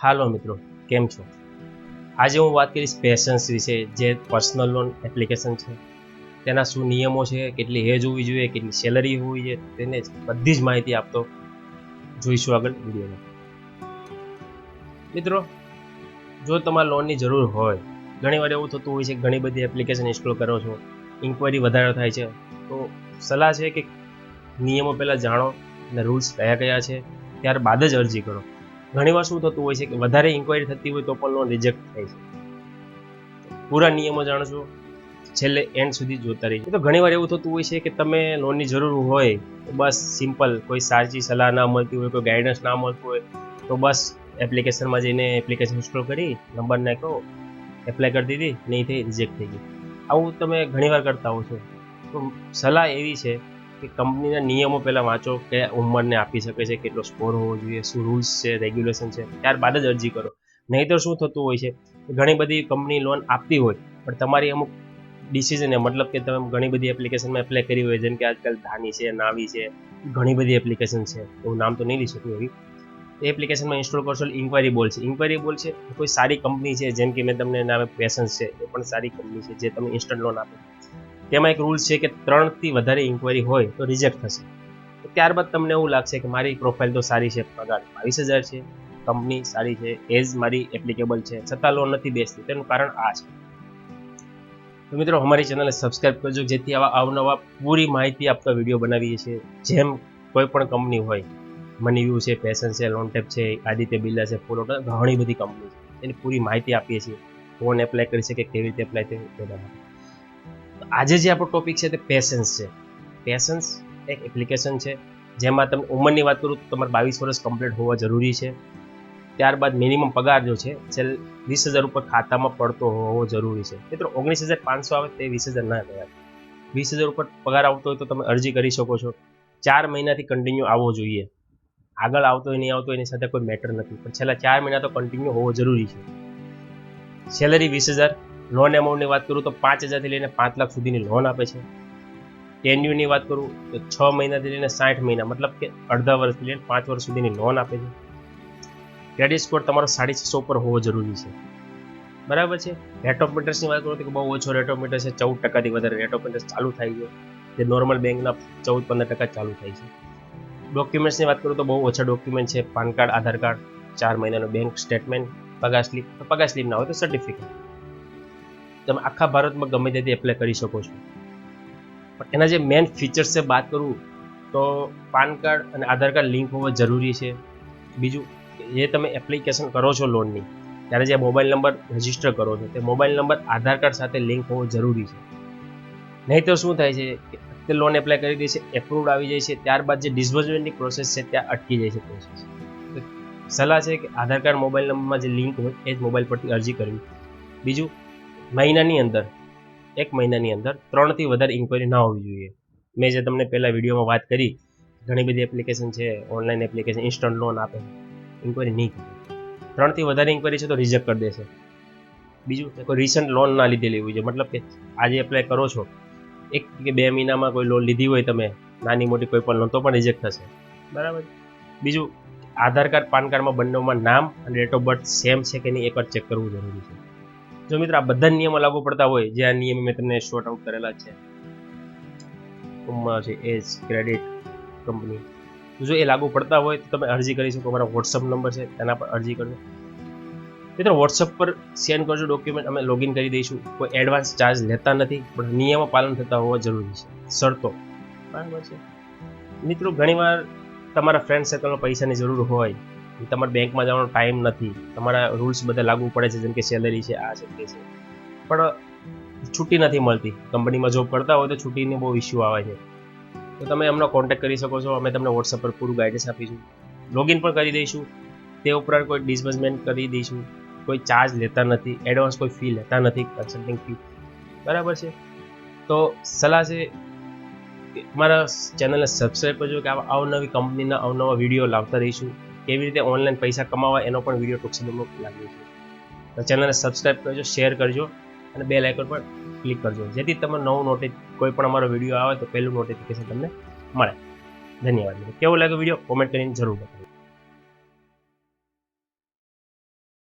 હાલો મિત્રો, કેમ છો? આજે હું વાત કરીશ પેશન્સ વિશે, જે પર્સનલ લોન એપ્લિકેશન છે તેના શું નિયમો છે, કેટલી એજ હોવી જોઈએ, કેટલી સેલરી હોવી જોઈએ, તેને બધી જ માહિતી આપતો જોઈશું આગળ વિડીયોમાં. મિત્રો, જો તમારે લોનની જરૂર હોય, ઘણીવાર એવું થતું હોય છે ઘણી બધી એપ્લિકેશન ઇન્સ્ટોલ કરો છો, ઇન્ક્વાયરી વધારે થાય છે, તો સલાહ છે કે નિયમો પહેલાં જાણો અને રૂલ્સ કયા કયા છે ત્યારબાદ જ અરજી કરો. ઘણીવાર શું થતું હોય છે કે વધારે ઇન્ક્વાયરી થતી હોય તો પણ લોન રિજેક્ટ થાય છે. પૂરા નિયમો જાણશો, છેલ્લે એન્ડ સુધી જોતા રહીજો. તો ઘણીવાર એવું થતું હોય છે કે તમે લોનની જરૂર હોય તો બસ સિમ્પલ કોઈ સાચી સલાહ ના મળતી હોય, કોઈ ગાઈડન્સ ના મળતું હોય તો બસ એપ્લિકેશનમાં જઈને એપ્લિકેશન ઇન્સ્ટોલ કરી નંબર નાખ્યો, એપ્લાય કરી દીધી, નહીં થઈ, રિજેક્ટ થઈ ગઈ. આવું તમે ઘણીવાર કરતા હો છો. તો સલાહ એવી છે કે કંપનીના નિયમો પહેલાં વાંચો, કયા ઉંમરને આપી શકે છે, કેટલો સ્કોર હોવો જોઈએ, શું રૂલ્સ છે, રેગ્યુલેશન છે, ત્યારબાદ જ અરજી કરો. નહીંતર શું થતું હોય છે ઘણી બધી કંપની લોન આપતી હોય પણ તમારી અમુક ડિસિઝન મતલબ કે તમે ઘણી બધી એપ્લિકેશનમાં એપ્લાય કરી હોય, જેમ કે આજકાલ ધાની છે, નાવી છે, ઘણી બધી એપ્લિકેશન છે, હું નામ તો નહીં લઈ શકું એવી. એ એપ્લિકેશનમાં ઇન્સ્ટોલ કરશો ઇન્ક્વાયરી બોલ છે કોઈ સારી કંપની છે, જેમ કે મેં તમને નામે પેશન્સ છે, એ પણ સારી કંપની છે જે તમને ઇન્સ્ટન્ટ લોન આપે. તેમાં એક રૂલ્સ છે કે 3થી વધારે ઇન્ક્વાયરી હોય તો રિજેક્ટ થશે. ત્યારબાદ તમને એવું લાગશે કે મારી પ્રોફાઇલ તો સારી છે, પગાર 22,000 છે, કંપની સારી છે, એજ મારી એપ્લિકેબલ છે, છતાં લોન નથી બેસતી. તેનું કારણ આ છે. તો મિત્રો, અમારી ચેનલને સબસ્ક્રાઇબ કરજો, જેથી આવા અવનવા પૂરી માહિતી આપતા વિડીયો બનાવીએ છીએ. જેમ કોઈ પણ કંપની હોય, મનીવ્યુ છે, પેશન છે, લોનટેપ છે, આદિત્ય બિરલા છે, ફોલો, ઘણી બધી કંપની છે, એની પૂરી માહિતી આપીએ છીએ. લોન એપ્લાય કરી શકે, કેવી રીતે એપ્લાય થાય તેના માટે. આજે જે આપણો ટોપિક છે તે પેશન્સ છે. પેશન્સ એક એપ્લિકેશન છે જેમાં તમે ઉંમરની વાત કરું તો તમારે 22 વર્ષ કમ્પ્લીટ હોવા જરૂરી છે. ત્યારબાદ મિનિમમ પગાર જો છે 20,000 ઉપર ખાતામાં પડતો હોવો જરૂરી છે. મિત્રો, 19,500 આવે તે 20,000 ના કહેવાય. 20,000 ઉપર પગાર આવતો હોય તો તમે અરજી કરી શકો છો. 4 મહિનાથી કન્ટિન્યુ આવવો જોઈએ. આગળ આવતો હોય નહીં આવતો એની સાથે કોઈ મેટર નથી, પણ છેલ્લા 4 મહિના તો કન્ટિન્યુ હોવો જરૂરી છે. સેલરી 20,000. લોન એમાઉન્ટની વાત કરું તો 5,000થી લઈને 5 લાખ સુધીની લોન આપે છે. ટેન્યુરની વાત કરું તો 6 મહિનાથી લઈને 60 મહિના, મતલબ કે અડધા વર્ષથી લઈને 5 વર્ષ સુધીની લોન આપે છે. ક્રેડિટ સ્કોર તમારો 650 ઉપર હોવો જરૂરી છે. બરાબર છે. રેટ ઓફ ઇન્ટરેસ્ટની વાત કરું તો બહુ ઓછો રેટ ઓફ ઇન્ટરેસ્ટ છે, 14% વધારે રેટ ઓફ ઇન્ટરેસ્ટ ચાલુ થાય છે, જે નોર્મલ બેંકના 14-15% ચાલુ થાય છે. ડોક્યુમેન્ટ્સની વાત કરું તો બહુ ઓછા ડોક્યુમેન્ટ છે, પાન કાર્ડ, આધાર કાર્ડ, 4 મહિનાનું બેંક સ્ટેટમેન્ટ, પગાર સ્લીપ ના હોય તો સર્ટિફિકેટ. તમે આખા ભારતમાં ગમે ત્યાંથી એપ્લાય કરી શકો છો. પણ એના જે મેઇન ફીચર્સ છે વાત કરું તો પાન કાર્ડ અને આધાર કાર્ડ લિંક હોવા જરૂરી છે. બીજું, જે તમે એપ્લિકેશન કરો છો લોનની, ત્યારે જે મોબાઈલ નંબર રજીસ્ટર કરો છો તે મોબાઈલ નંબર આધાર કાર્ડ સાથે લિંક હોવો જરૂરી છે. નહીં તો શું થાય છે કે લોન એપ્લાય કરી દે છે, એપ્રુવડ આવી જાય છે, ત્યારબાદ જે ડિસબર્સમેન્ટની પ્રોસેસ છે ત્યાં અટકી જાય છે પ્રોસેસ. સલાહ છે કે આધાર કાર્ડ મોબાઈલ નંબરમાં જે લિંક હોય એ જ મોબાઈલ પરથી અરજી કરવી. બીજું, મહિનાની અંદર 3થી વધારે ઇન્ક્વાયરી ના હોવી જોઈએ. મેં જે તમને પહેલા વિડીયોમાં વાત કરી, ઘણી બધી એપ્લિકેશન છે, ઓનલાઈન એપ્લિકેશન ઇન્સ્ટન્ટ લોન આપે, ઇન્ક્વાયરી નહીં કરે. 3થી વધારે ઇન્ક્વાયરી છે તો રિજેક્ટ કરી દેશે. બીજું, કોઈ રિસન્ટ લોન ના લીધેલી હોય છે, મતલબ કે આજે એપ્લાય કરો છો, 1 કે 2 મહિનામાં કોઈ લોન લીધી હોય તમે, નાની મોટી કોઈ પણ લોન, તો પણ રિજેક્ટ થશે. બરાબર. બીજું, આધાર કાર્ડ, પાન કાર્ડમાં બંનેમાં નામ અને ડેટ ઓફ બર્થ સેમ છે કે નહીં એકવાર ચેક કરવું જરૂરી છે. જો મિત્રો આ બધા નિયમો લાગુ પડતા હોય, જે આ નિયમ મેં તમને શોર્ટ આઉટ કરેલા છે, ઉંમર છે, એજ, ક્રેડિટ, કંપની, જો એ લાગુ પડતા હોય તો તમે અરજી કરી શકો. અમારા વોટ્સઅપ નંબર છે તેના પર અરજી કરજો. મિત્રો, વોટ્સઅપ પર સેન્ડ કરજો ડોક્યુમેન્ટ, અમે લોગિન કરી દઈશું. કોઈ એડવાન્સ ચાર્જ લેતા નથી, પણ નિયમો પાલન થતા હોવા જરૂરી છે, શરતો. બરાબર છે. મિત્રો, ઘણીવાર તમારા ફ્રેન્ડ સર્કલમાં પૈસાની જરૂર હોય, તમારા બેંકમાં જવાનો ટાઈમ નથી, તમારા રૂલ્સ બધા લાગુ પડે છે, જેમ કે સેલરી છે, આ છે, તે છે, પણ છૂટી નથી મળતી. કંપનીમાં જોબ કરતા હોય તો છૂટીને બહુ ઇસ્યુ આવે છે. તો તમે એમનો કોન્ટેક્ટ કરી શકો છો. અમે તમને વોટ્સઅપ પર પૂરું ગાઈડન્સ આપીશું, લોગિન પણ કરી દઈશું. તે ઉપરાંત કોઈ ડિસબર્સમેન્ટ કરી દઈશું. કોઈ ચાર્જ લેતા નથી, એડવાન્સ કોઈ ફી લેતા નથી, કન્સલ્ટિંગ ફી. બરાબર છે. તો સલાહ છે કે અમારા ચેનલને સબસ્ક્રાઈબ કરજો, કે આવા અવનવી કંપનીના અવનવા વિડીયો લાવતા રહીશું. કેવી રીતે ઓનલાઈન પૈસા કમાવા એનો પણ વિડીયો ટૂંક સમયમાં લાવીએ છીએ. તો ચેનલને સબસ્ક્રાઈબ કરજો, શેર કરજો અને બેલ આઇકન પર ક્લિક કરજો, જેથી તમે નવું કોઈ પણ અમારો વિડીયો આવે તો પહેલું નોટિફિકેશન તમને મળે. ધન્યવાદ. કેવો લાગ્યો વિડીયો કોમેન્ટ કરીને જરૂર બતાવો.